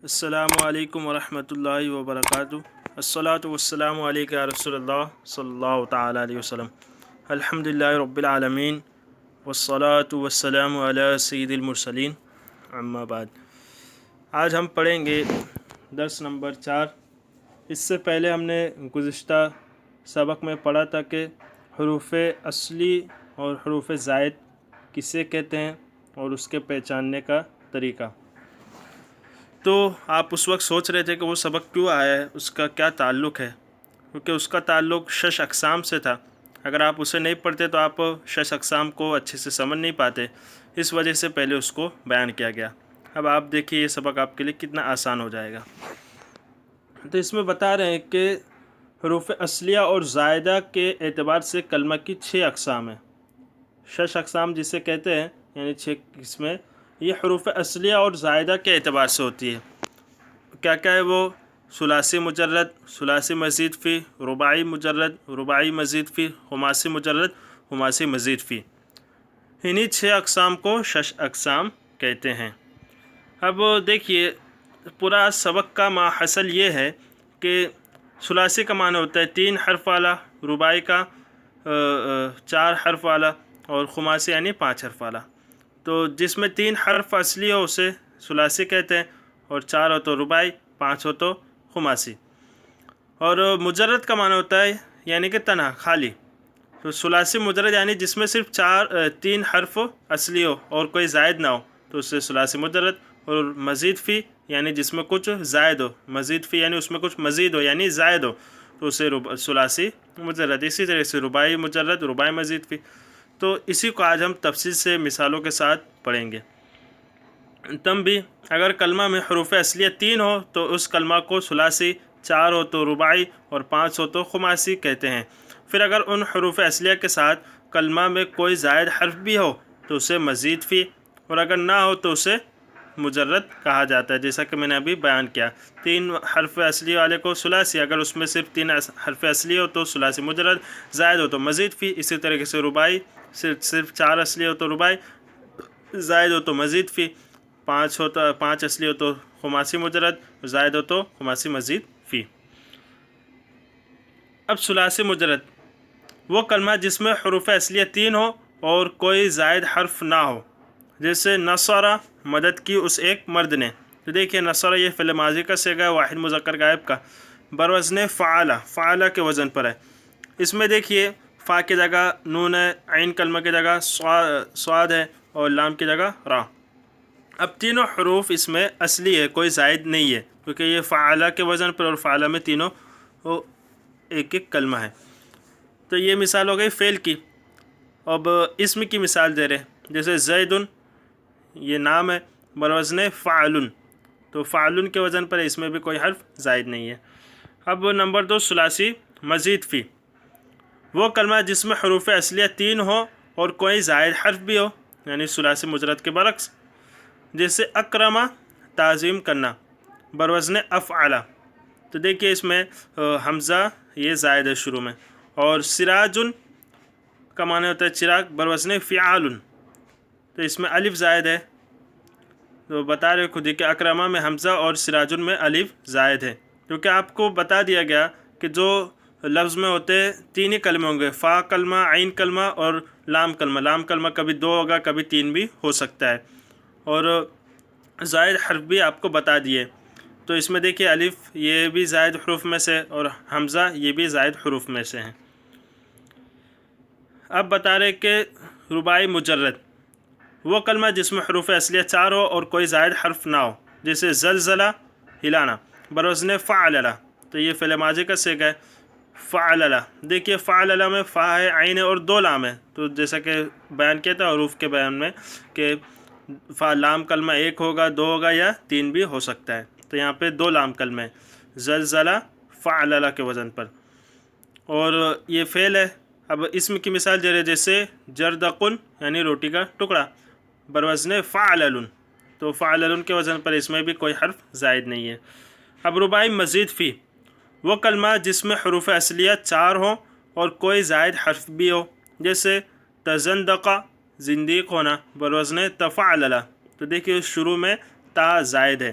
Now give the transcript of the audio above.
السلام علیکم ورحمۃ اللہ وبرکاتہ۔ الصلاۃ والسلام علیک یا رسول اللہ صلی اللہ تعالیٰ علیہ وسلم۔ الحمد للہ رب العالمین والصلاۃ والسلام علی سید المرسلین، اما بعد۔ آج ہم پڑھیں گے درس نمبر 4۔ اس سے پہلے ہم نے گزشتہ سبق میں پڑھا تھا کہ حروف اصلی اور حروف زائد کسے کہتے ہیں اور اس کے پہچاننے کا طریقہ۔ تو آپ اس وقت سوچ رہے تھے کہ وہ سبق کیوں آیا ہے، اس کا کیا تعلق ہے، کیونکہ اس کا تعلق 6 اقسام سے تھا۔ اگر آپ اسے نہیں پڑھتے تو آپ 6 اقسام کو اچھے سے سمجھ نہیں پاتے، اس وجہ سے پہلے اس کو بیان کیا گیا۔ اب آپ دیکھیے یہ سبق آپ کے لیے کتنا آسان ہو جائے گا۔ تو اس میں بتا رہے ہیں کہ حروف اصلیہ اور زائدہ کے اعتبار سے کلمہ کی 6 اقسام ہیں۔ 6 اقسام جسے کہتے ہیں، یعنی 6 قسمیں، یہ حروف اصلیہ اور زائدہ کے اعتبار سے ہوتی ہے۔ کیا کیا ہے وہ؟ ثلاثی مجرد، ثلاثی مزید فی، رباعی مجرد، رباعی مزید فی، خماسی مجرد، خماسی مزید فی۔ انہی 6 اقسام کو 6 اقسام کہتے ہیں۔ اب دیکھیے پورا سبق کا ماحصل یہ ہے کہ ثلاثی کا معنی ہوتا ہے 3 حرف والا، رباعی کا 4 حرف والا، اور خماسی یعنی 5 حرف والا۔ تو جس میں 3 حرف اصلی ہو اسے ثلاثی کہتے ہیں، اور 4 ہو تو رباعی، 5 ہو تو خماسی۔ اور مجرد کا معنی ہوتا ہے یعنی کہ تنہا، خالی۔ تو ثلاثی مجرد یعنی جس میں صرف 3 حرف اصلی ہو اور کوئی زائد نہ ہو تو اسے ثلاثی مجرد۔ اور مزید فی یعنی جس میں کچھ زائد ہو، مزید فی یعنی اس میں کچھ مزید ہو یعنی زائد ہو تو اسے ثلاثی مجرد۔ اسی طرح سے رباعی مجرد، رباعی مزید فی۔ تو اسی کو آج ہم تفصیل سے مثالوں کے ساتھ پڑھیں گے۔ تنبیہ: اگر کلمہ میں حروف اصلیہ 3 ہو تو اس کلمہ کو ثلاثی، 4 ہو تو رباعی اور 5 ہو تو خماسی کہتے ہیں۔ پھر اگر ان حروف اصلیہ کے ساتھ کلمہ میں کوئی زائد حرف بھی ہو تو اسے مزید فی، اور اگر نہ ہو تو اسے مجرد کہا جاتا ہے، جیسا کہ میں نے ابھی بیان کیا۔ 3 حرف اصلی والے کو ثلاثی، اگر اس میں صرف 3 حرف اصلی ہو تو ثلاثی مجرد، زائد ہو تو مزید فی۔ اسی طریقے سے رباعی، صرف 4 اصلی ہو تو رباعی، زائد ہو تو مزید فی۔ 5 اصلی ہو تو خماسی مجرد، زائد ہو تو خماسی مزید فی۔ اب ثلاثی مجرد وہ کلمہ جس میں حروف اصلیہ 3 ہو اور کوئی زائد حرف نہ ہو، جیسے نصر، مدد کی اس ایک مرد نے۔ تو دیکھیے نصر یہ فعل ماضی کا صیغہ ہے، واحد مذکر غائب کا، بروزن فعل، فعل کے وزن پر ہے۔ اس میں دیکھیے فا کی جگہ نون ہے، عین کلمہ کی جگہ صاد ہے، اور لام کی جگہ را۔ اب تینوں حروف اس میں اصلی ہے، کوئی زائد نہیں ہے، کیونکہ یہ فعل کے وزن پر، اور فعل میں تینوں ایک ایک کلمہ ہے۔ تو یہ مثال ہو گئی فعل کی۔ اب اسم کی مثال دے رہے، جیسے زیدن یہ نام ہے، بروزن فعلن، تو فعلن کے وزن پر اس میں بھی کوئی حرف زائد نہیں ہے۔ اب نمبر 2 ثلاثی مزید فی وہ کلمہ جس میں حروف اصلیہ 3 ہو اور کوئی زائد حرف بھی ہو، یعنی ثلاثی مجرد کے برعکس، جیسے اکرمہ تعظیم کرنا، بروزن افعل۔ تو دیکھیے اس میں حمزہ یہ زائد ہے شروع میں، اور سراجن کا معنی ہوتا ہے چراغ، بروزن فعال، تو اس میں الف زائد ہے۔ تو بتا رہے خود ہی کہ اکرمہ میں حمزہ اور سراجن میں الف زائد ہے، کیونکہ آپ کو بتا دیا گیا کہ جو لفظ میں ہوتے 3 ہی کلمے ہوں گے، فا کلمہ، عین کلمہ اور لام کلمہ۔ لام کلمہ کبھی 2 ہوگا، کبھی 3 بھی ہو سکتا ہے، اور زائد حرف بھی آپ کو بتا دیے۔ تو اس میں دیکھیے الف یہ بھی زائد حروف میں سے، اور حمزہ یہ بھی زائد حروف میں سے ہیں۔ اب بتا رہے کہ رباعی مجرد وہ کلمہ جس میں حروف اصلیہ 4 ہو اور کوئی زائد حرف نہ ہو، جیسے زلزلہ ہلانا، بروزن فعللہ، تو یہ فعل ماضی کا صیغہ ہے، فعللہ۔ دیکھیے فعللہ میں فا ہے، عین ہے اور 2 لام ہے، تو جیسا کہ بیان کیا تھا حروف کے بیان میں کہ فا لام کلمہ 1 ہوگا، 2 ہوگا یا 3 بھی ہو سکتا ہے، تو یہاں پہ 2 لام کلمہ ہے، زلزلہ فعللہ کے وزن پر، اور یہ فعل ہے۔ اب اسم کی مثال دے رہے، جیسے جردقن یعنی روٹی کا ٹکڑا، بروزن فعلل، تو فعلل کے وزن پر اس میں بھی کوئی حرف زائد نہیں ہے۔ اب رباعی مزید فی وہ کلمہ جس میں حروف اصلیہ 4 ہوں اور کوئی زائد حرف بھی ہو، جیسے تزندقہ زندیق ہونا، بروزن تفعلل، تو دیکھیے شروع میں تا زائد ہے،